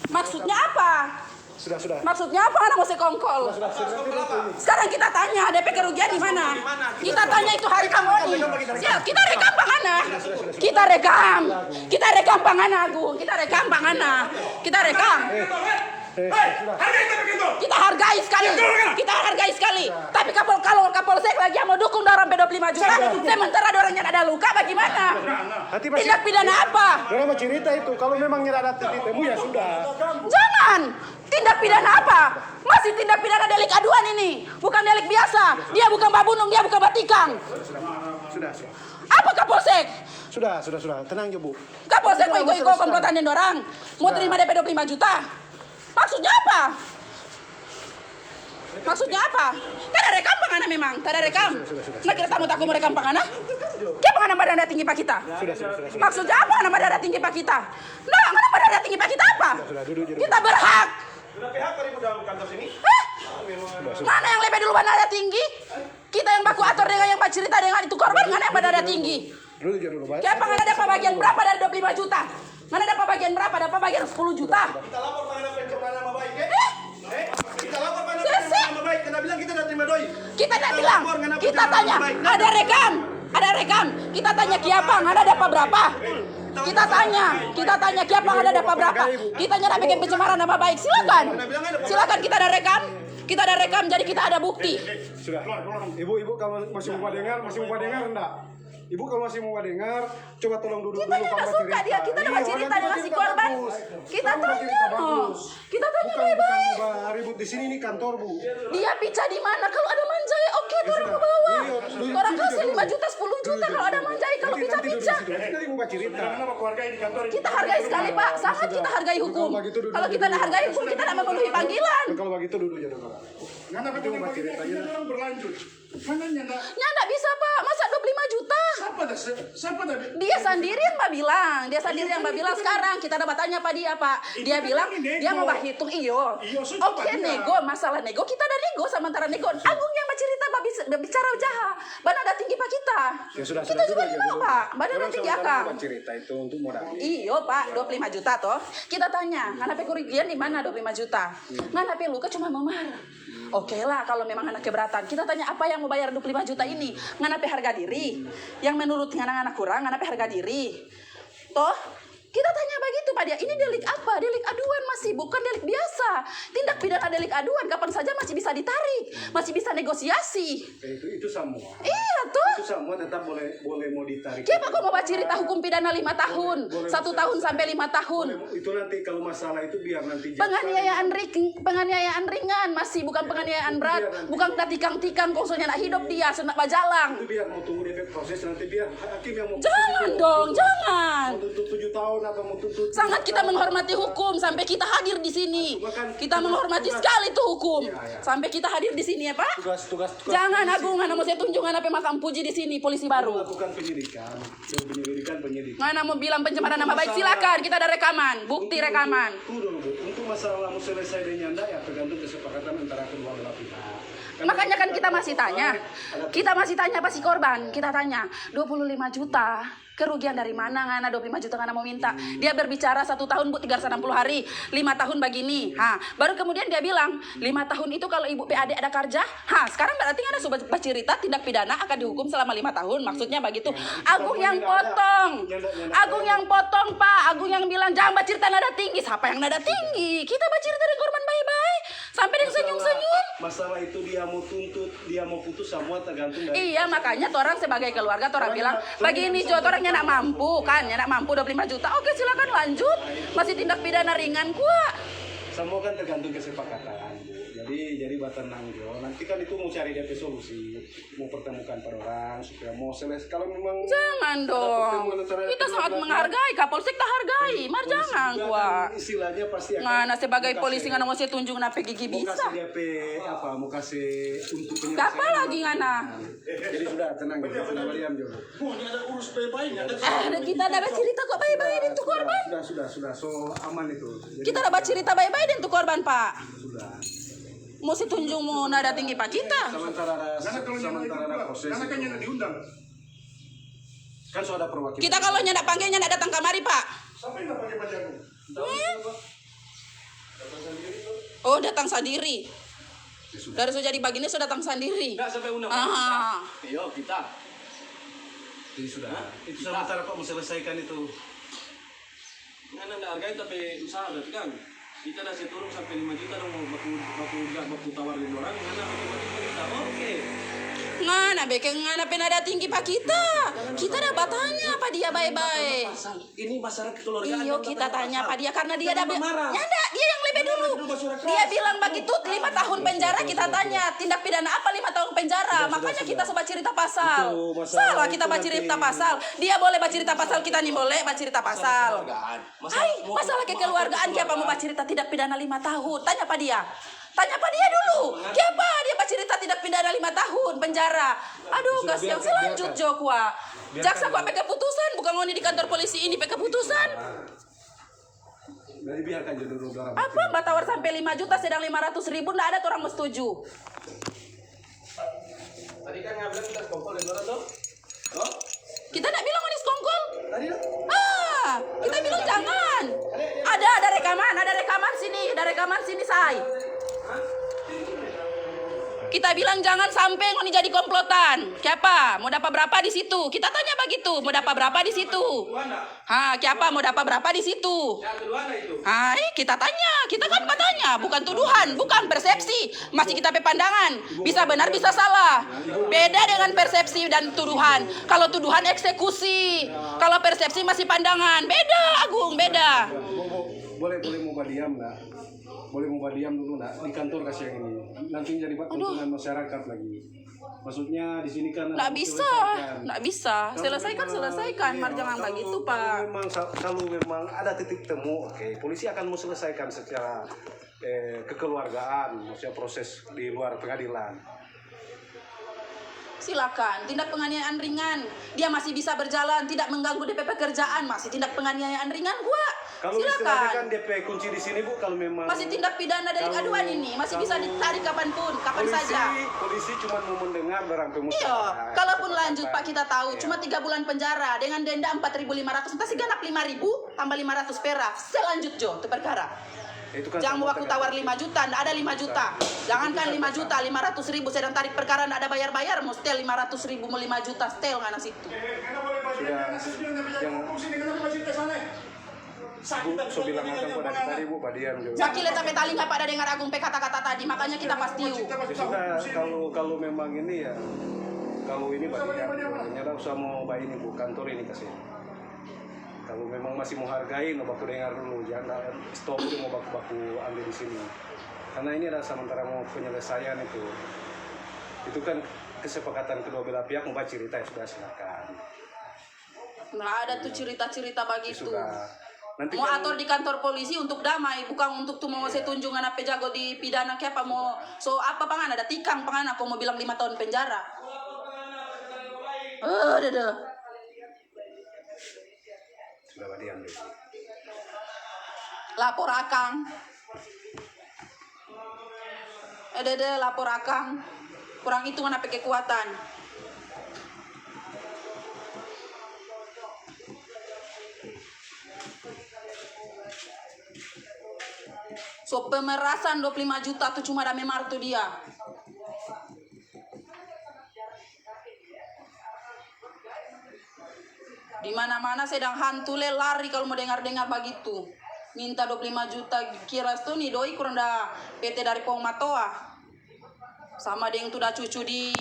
Maksudnya apa? Sudah. Maksudnya apa anak mesti kongkol? Sekarang kita tanya DP kerugian di mana? Kita tanya itu hari kamu ini. Siap, kita rekam pangana. Kita rekam pangana Agung. Kita rekam pangana. Kita rekam. Kita hargai sekali. Tapi kalau Kapolsek lagi yang mau dukung dorong 25 juta, sementara dorongnya ada luka, bagaimana? Tindak pidana apa? Dorang mau cerita itu. Kalau memang ada titik temu ya sudah. Jangan. Tindak pidana apa? Masih tindak pidana delik aduan ini. Bukan delik biasa. Dia bukan babunung, dia bukan batikang. Sudah. Apa Kapolsek? Sudah. Tenang ya, Bu. Kapolsek mau ikut komplotanin orang. Mau terima DP 25 juta. Maksudnya apa? Kan ada rekam pangana memang. Tak ada rekam. Nak kira tamu tak mau rekam pangana? Kita pangana badan tinggi pak kita. Sudah. Maksudnya apa nama darah tinggi pak kita? Nah, mana darah tinggi pak kita apa? Kita berhak. Sudah pihak ribut dalam kantor sini? Mana yang lebih duluan darah tinggi? Kita yang baku atur dengan yang cerita dengan itu korban, mana yang darah tinggi? Dulu, Pak. Siapa nggak ada bagian berapa dari 25 juta? Mana ada bagian berapa? Dapat bagian 10 juta. Kita lapor mengenai pencemaran nama baik, Kita lapor mengenai pencemaran nama baik. Kita bilang kita udah terima doi. Kita tidak bilang. Kita tanya. Ada rekam. Kita tanya Kiapang ada dapat berapa? Kita tanya Kiapang ada dapat berapa? Kita nyerah bikin pencemaran nama baik. Silakan kita ada rekam. Jadi kita ada bukti. Sudah. Ibu kalau masih mau dengar enggak? Ibu kalau masih mau dengar, coba tolong duduk Kita dulu. tidak suka dia. Kita dapat cerita dengan si korban. Kita tanya. Kita tanya baik-baik. Ribut di sini ini kantor, Bu. Dia pica di mana? Kalau ada manjai, oke, orang mau bawa. Orang kasih 5 juta, 10 juta kalau ada manjai. Kalau pica. Kita mau cerita. Nama keluarga ini di kantor ini. Kita hargai sekali, Pak. Sangat kita hargai hukum. Kalau kita tidak hargai hukum, kita tidak memenuhi panggilan. Kalau begitu duduk aja dulu. Nggak betul ceritanya. Berlanjut. Mana nyanda? Nggak bisa, Pak. Masa 25 juta? Siapa tadi? Dia sendiri yang Mbak bilang. Sekarang kita dapat tanya Pak dia, Pak. Dia bilang dia mau hitung Oke, nego, masalah nego kita ada nego sementara nego. Agung yang cerita bicara jahat. Badan ada tinggi Pak kita. Ya sudah. Kita juga bilang, Pak. Badan ada tinggi Akang. Cerita itu untuk modal. Pak, 25 juta toh. Kita tanya, nganape kerugian di mana 25 juta? Nganape luka cuma memar. Oke lah, kalau memang anak keberatan. Kita tanya apa yang mau bayar 25 juta ini? Nganape harga diri? Yang menurut anak-anak kurang, nganape harga diri? Toh, kita tanya begitu Pak dia. Ini delik apa? Delik aduan masih, bukan delik biasa. Tindak pidana delik aduan kapan saja masih bisa ditarik, masih bisa negosiasi. Itu semua. Iya toh. Itu semua tetap boleh mau ditarik. Siapa kok mau cerita hukum pidana 5 tahun, 1 tahun sampai 5 tahun? Itu nanti kalau masalah itu biar nanti. Penganiayaan ringan masih, bukan penganiayaan berat, bukan tikang-tikang kosongnya nak hidup dia senak bajalang. Itu biar mau tunggu DP proses nanti biar hakim yang mau. Jangan dong, jangan. Mau tuntut 7 tahun apa mau tuntut. Sangat kita menghormati hukum sampai kita hadir di sini. Kita menghormati sekali tuh hukum. Sampai kita hadir di sini ya Pak. Tugas. Jangan Agung, mana mau saya tunjukkan apa Mas Ampuji di sini polisi baru. Lakukan penyelidikan. Mana mau bilang pencemaran nama baik, silakan. Kita ada rekaman, bukti rekaman. Tunggu dulu, Bu. Untuk masalah mau selesai dengan nyanda ya tergantung kesepakatan antara kedua belah pihak. Makanya kan kita masih tanya apa si korban? Kita tanya 25 juta. Kerugian dari mana ngana 25 juta ngana mau minta? Dia berbicara 1 tahun Bu 360 hari, 5 tahun begini. Baru kemudian dia bilang 5 tahun itu kalau Ibu PAD ada kerja. Sekarang berarti ngana sudah bercerita tindak pidana akan dihukum selama 5 tahun. Maksudnya begitu. Agung yang potong Pak. Agung yang bilang jangan bercerita nada tinggi. Siapa yang nada tinggi? Kita bercerita dari korban baik-baik. Sampai dia senyum-senyum. Masalah itu dia mau tuntut, dia mau putus semua tergantung dari. Iya, makanya orang sebagai keluarga orang bilang begini Jo, orangnya nak mampu kan, nak mampu 25 juta. Oke, silakan lanjut. Masih tindak pidana ringan kuat. Semua kan tergantung kesepakatan, Bu. Jadi tenang Jo. Nanti kan itu mau cari DP solusi, mau pertemukan per orang supaya mau selesai. Kalau memang jangan dong. Kita sangat menghargai, Kapolsek tak hargai. Mar jangan kuat. Istilahnya pasti akan. Mana sebagai polisi ngana mau saya tunjuk nape gigi bisa. Mau kasih DP apa? Mau kasih untuk penyelesaian. Apa lagi ngana? Jadi sudah tenang Jo. Tenang diam Jo. Ini ada urus baik-baik. Ada kita ada cerita kok baik-baik itu korban. Sudah. So aman itu. Kita dapat cerita baik-baik itu korban Pak. Sudah. Mau si tunjuk mau nada tinggi Pak kita. Sementara ada proses. Karena kan yang diundang. Kan sudah ada perwakilan. Kita kalau nyak panggilnya ndak datang kamari Pak. Sampai nggak pakai baju. Oh, datang sendiri. Dari sudah jadi begini sudah datang sendiri. Enggak sampai undang. Ah. Iyo kita. Jadi sudah. Itu sementara Pak selesaikan itu. Nggak ada harganya tapi usaha berarti kan kita dah turun sampai 5 juta dong mau baku tawarin orang mana 5 juta oke. Ngana beke ngana penada tinggi pak kita. Kita dapat tanya apa dia baik-baik. Ini masyarakat kekeluargaan. Iyo kita tanya apa dia karena dia ada marah. nyanda dia yang lebih dulu. Dia bilang begitu 5 tahun penjara kita tanya tindak pidana apa 5 tahun penjara. Makanya kita coba cerita pasal. Salah kita baca cerita pasal. Dia boleh baca cerita pasal kita nih boleh baca cerita pasal. Hai masalah kekeluargaan siapa mau baca cerita tidak pidana 5 tahun. Tanya apa dia. Tanya apa dia dulu. Siapa dia baca cerita tidak pidana 5 tahun penjara. Aduh kasihan selanjut Jokwa. Jaksa kok pakai keputusan bukan ngoni di kantor polisi ini pakai keputusan. Jadi biarkan jodoh orang. Apa mbak tawar sampai 5 juta sedang 500.000 nggak ada tuh orang mau setuju. Tadi kan nggak bilang kita sekongkol di luar tuh. Oh? Kita nggak bilang ngoni skongkol. Tadi Kita bilang jangan. Ada rekaman sini say. Kita bilang jangan sampai ngoni jadi komplotan. Siapa? Mau dapat berapa di situ? Kita tanya begitu. Mau dapat berapa di situ? Siapa mau dapat berapa di situ? Yang kedua itu. Hai, kita tanya. Kita kan bertanya, bukan tuduhan, bukan persepsi. Masih kita pandangan. Bisa benar, bisa salah. Beda dengan persepsi dan tuduhan. Kalau tuduhan eksekusi. Kalau persepsi masih pandangan. Beda, Agung, beda. Boleh mau diam enggak? Boleh mau diam dulu enggak? Di kantor kasih yang ini. Nanti jadi tontonan masyarakat lagi. Maksudnya di sini kan Nggak bisa. Selesaikan. Mar jangan begitu, Pak. Kalau memang ada titik temu, oke, polisi akan mau selesaikan secara kekeluargaan, maksudnya proses di luar pengadilan. Silakan, tindak penganiayaan ringan. Dia masih bisa berjalan, tidak mengganggu DP pekerjaan, masih tindak penganiayaan ringan gua. Kalau istilahnya Silakan. kan DP kunci di sini Bu, kalau memang Masih tindak pidana dari aduan ini, masih bisa ditarik kapanpun, kapan saja. Polisi cuma mau mendengar barang pemusyawaratan. Iya, kalaupun lanjut Pak kita tahu, cuma 3 bulan penjara dengan denda 4.500, entah seganap 5.000 tambah 500 perak. Selanjut Jo, itu perkara. Itu kan Jangan sama waktu dengan- tawar 5 juta, nggak ada 5 juta. Jangankan 5 juta, 500.000 sedang tarik perkara nggak ada bayar-bayar, mau setel 500.000 mau 5 juta setel nggak nasi itu. Bu, so bilang akan pada tadi Bu, Padian juga. Sakile sampai tali nggak pada dengar Agung P kata-kata tadi, makanya kita pasti. Ya sudah, kalau memang ini ya, kalau ini Padian, ternyata usah mau bayi ini Bu, kantor ini kasih. Kalau memang masih mau hargai, no baku dengar dulu, jangan stop dulu mau baku ambil di sini. Karena ini adalah sementara mau penyelesaian itu. Itu kan kesepakatan kedua belah pihak mau cerita ya sudah silakan. Nggak ada tuh cerita-cerita Ya begitu. sudah. Nanti Mau kan- atur di kantor polisi untuk damai, bukan untuk tuh mau saya tunjungan apa jago di pidana kayak apa mau so apa pangan ada tikang pangan aku mau bilang 5 tahun penjara. Deh. Sudah Padian deh. Lapor Akang. Deh lapor Akang. Kurang hitungan apa kekuatan. So pemerasan 25 juta tuh cuma ada memar tuh dia. Di mana-mana sedang hantu lari kalau mau dengar-dengar begitu. Minta 25 juta kira tuh nih doi kurang dah PT dari Pong Matoa. Sama dengan tuh dah cucu di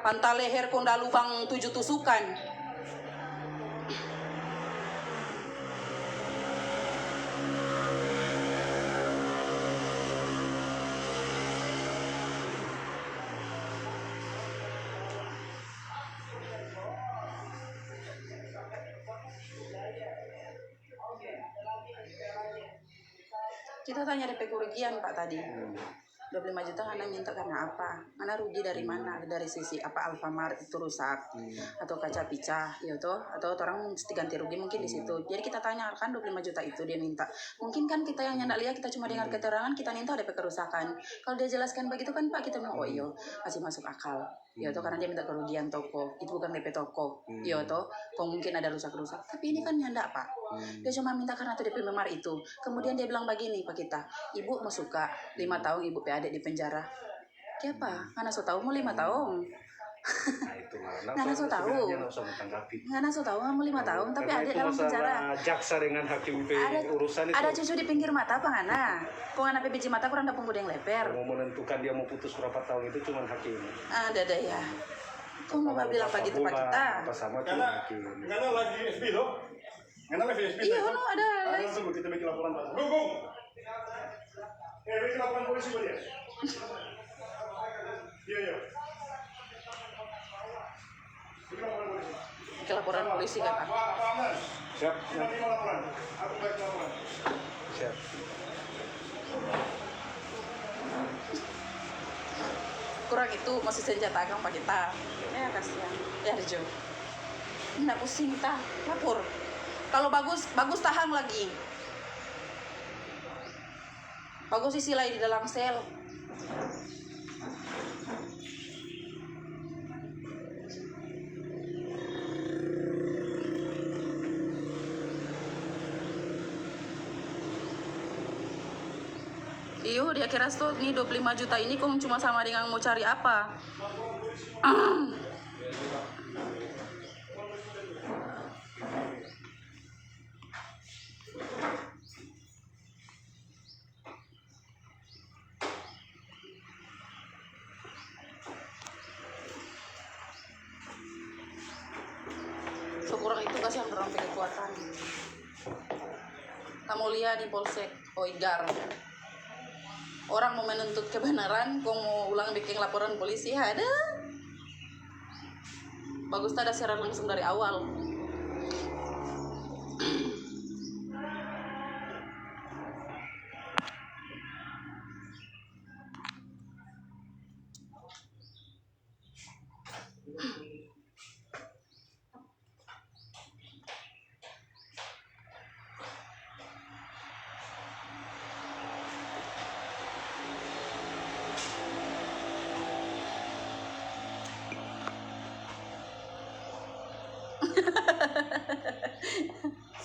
pantai leher kong dah lubang 7 tusukan. Kita tanya DP kerugian Pak tadi. 25 juta karena minta karena apa? Karena rugi dari mana? Dari sisi apa Alfamart itu rusak atau kaca pecah, ya toh? Atau orang mesti ganti rugi mungkin di situ. Jadi kita tanya kan 25 juta itu dia minta. Mungkin kan kita yang nyandak lihat kita cuma dengar keterangan kita minta ada kerusakan. Kalau dia jelaskan begitu kan Pak kita bilang oh iya masih masuk akal. Ya toh karena dia minta kerugian toko. Itu bukan DP toko. Ya toh kok mungkin ada rusak-rusak. Tapi ini kan nyandak Pak. Dia cuma minta karena itu DP memar itu. Kemudian dia bilang begini Pak kita, ibu mau suka 5 tahun ibu pe adik di penjara. Kenapa? Ngana so tahu mau 5 tahun. Nah itulah. Ngana so tahu. Nggak usah mentanggapi. Ngana so tahu mau 5 tahun tapi Karena adik itu dalam masalah penjara. jaksa dengan hakim pe urusan itu. Ada cucu di pinggir mata apa ngana? Kok ngana pe biji mata kurang dapung yang leper. Mau menentukan dia mau putus berapa tahun itu cuma hakim. Ada ya. Kok mau bilang pagi itu Pak kita? Apa sama cuma Karena hakim. karena lagi SP loh. Karena lagi SP. Iya, no, ada. Tunggu kita bikin laporan Pak. Gong. Bikin laporan polisi Pak dia. Iya. Bikin laporan polisi. Ke laporan polisi kata. Pak Aman. Siap. Kita terima laporan. Aku baik laporan. Siap. Kurang itu masih senjata agang Pak kita. Ya kasihan. Ya Rejo. Nggak pusing ta, lapor. Kalau bagus tahan lagi. Bagus isi lagi di dalam sel. Iyo, dia kira tuh nih 25 juta ini kok cuma sama dengan mau cari apa? Sekurang itu kasihan orang pakai kekuatan. Kamu lihat di Polsek Oigar. Orang mau menuntut kebenaran, kok mau ulang bikin laporan polisi, ada. Bagus tak ada siaran langsung dari awal.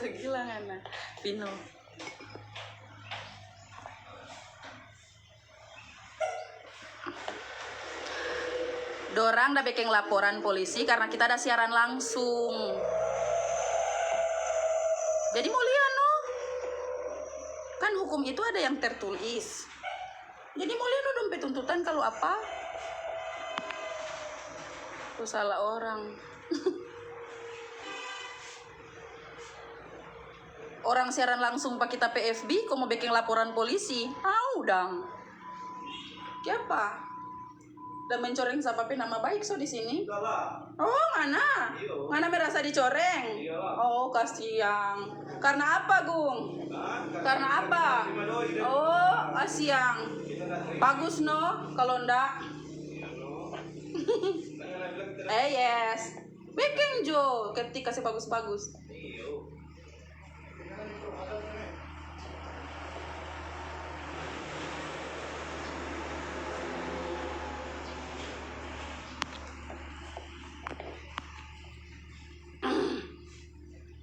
Segila ngana, Pino. Dorang udah bikin laporan polisi karena kita ada siaran langsung. Jadi mau lihat no, kan hukum itu ada yang tertulis. Jadi mau lihat no dompet tuntutan kalau apa? Itu salah orang. Orang siaran langsung pak kita PFB, kok mau bikin laporan polisi? Udang. Siapa? Dan mencoreng siapa nama baik so di sini? Oh, mana? Mana merasa dicoreng? Oh, kasihan. Karena apa, Gung? Karena apa? Oh, kasihan. Bagus no, kalau ndak. Yes. Bikin Jo, ketika kasih bagus-bagus.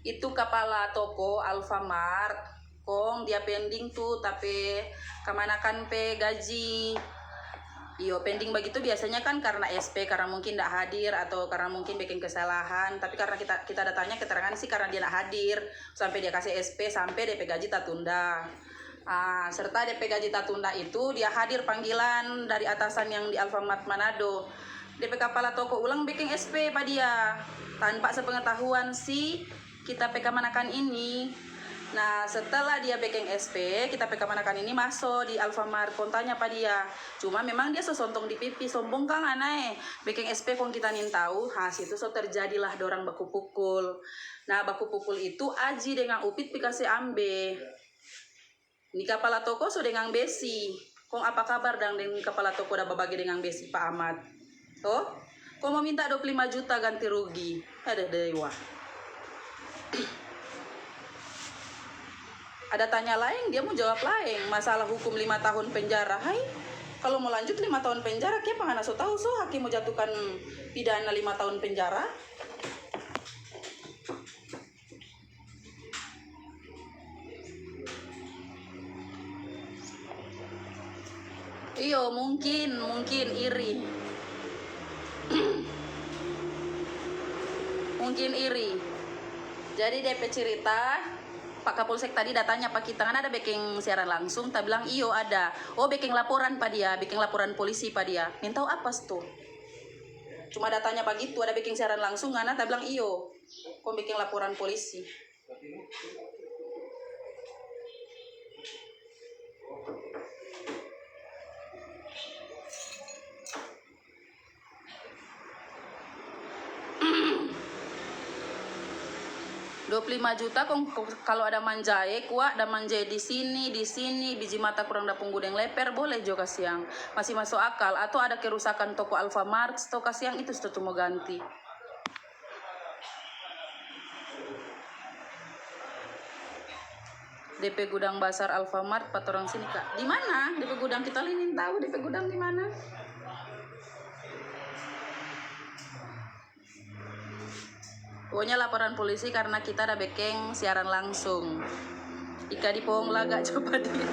Itu kepala toko Alfamart kong dia pending tuh tapi kemanakan pe gaji. Iyo pending begitu biasanya kan karena SP, karena mungkin tidak hadir atau karena mungkin bikin kesalahan. Tapi karena kita datanya keterangan sih karena dia tidak hadir sampai dia kasih SP sampai DP gaji tak tunda. Serta DP gaji tak tunda itu dia hadir panggilan dari atasan yang di Alfamart Manado. DP kepala toko ulang bikin SP pada dia tanpa sepengetahuan si kita PK Manakan ini. Nah setelah dia bikin SP, kita PK Manakan ini masuk di Alfamart, kontanya pada dia. Cuma memang dia sesontong di pipi, sombong kan aneh. Bikin SP kong kita nin tahu, situ so terjadilah dorang baku pukul. Nah baku pukul itu Aji dengan Upit pikasi ambe. Ini kepala toko so dengan Besi. Kong apa kabar dang dengan kepala toko dah berbagi dengan Besi Pak Ahmad? Toh, kong mau minta 25 juta ganti rugi. Ada dewa. Ada tanya lain, dia mau jawab lain. Masalah hukum 5 tahun penjara. Hai, kalau mau lanjut 5 tahun penjara, kayak pengen so tahu so hakim mau jatuhkan pidana 5 tahun penjara. Iyo, mungkin iri. Mungkin iri. Jadi DP cerita, Pak Kapolsek tadi datanya Pak kita kan ada backing siaran langsung, tak bilang iyo ada. Oh backing laporan Pak dia, backing laporan polisi Pak dia. Minta apa tuh? Cuma datanya Pak gitu, ada backing siaran langsung, Ngana tak bilang iyo. Kok bikin laporan polisi? Rp25 juta kalau ada manjae kuat ada manjae di sini biji mata kurang dapung gudeng leper boleh juga kasiang masih masuk akal atau ada kerusakan toko Alfamart atau kasiang itu sudah mau ganti. DP gudang Basar Alfamart patorang sini Kak. Di mana? DP gudang kita ingin tahu DP gudang di mana? Pokoknya laporan polisi karena kita ada backing siaran langsung. Ika di pohong laga coba dia.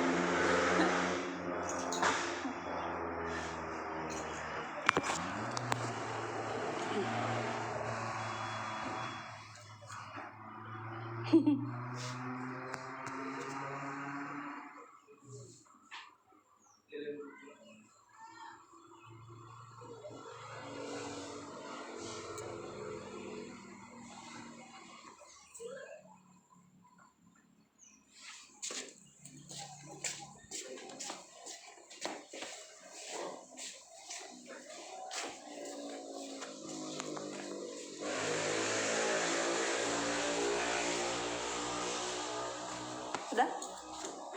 Sudah?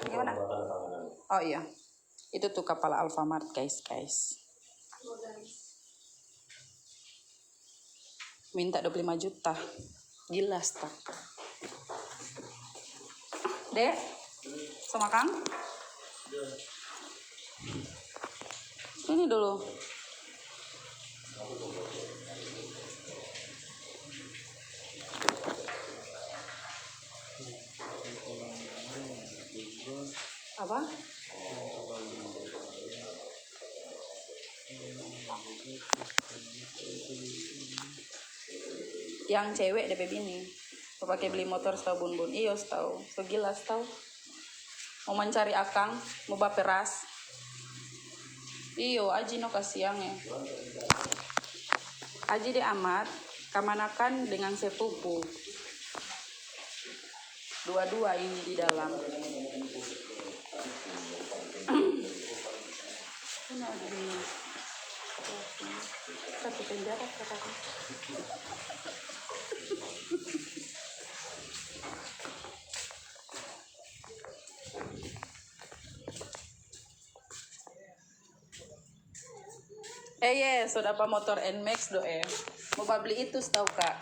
Gimana? Oh iya. Itu tuh kepala Alfamart guys. Minta 25 juta. Gila tak. Dek, sama Kang? Ini dulu. Apa? Yang cewek DP bini. Mau pakai beli motor setahu bun. Iyo setahu. So gila setahu. Mau mencari akang, mau baperas. Iyo, aji no kasiang ya. Aji de amat, kamanakan dengan sepupu. Dua-dua ini di dalam. Satu penjara katakan. Sudah apa motor NMAX do mau beli itu tahu Kak.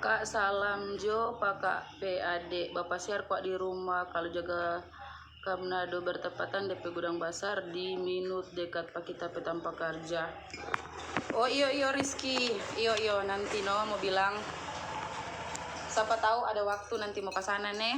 Kak salam Jo, Pak Kak PAD, Bapak share kok di rumah kalau jaga ke Manado bertepatan DP Gudang Basar di minut dekat Pak kita petampa kerja. Oh iyo Rizky, iyo nanti no mau bilang, siapa tahu ada waktu nanti mau ke sana nih.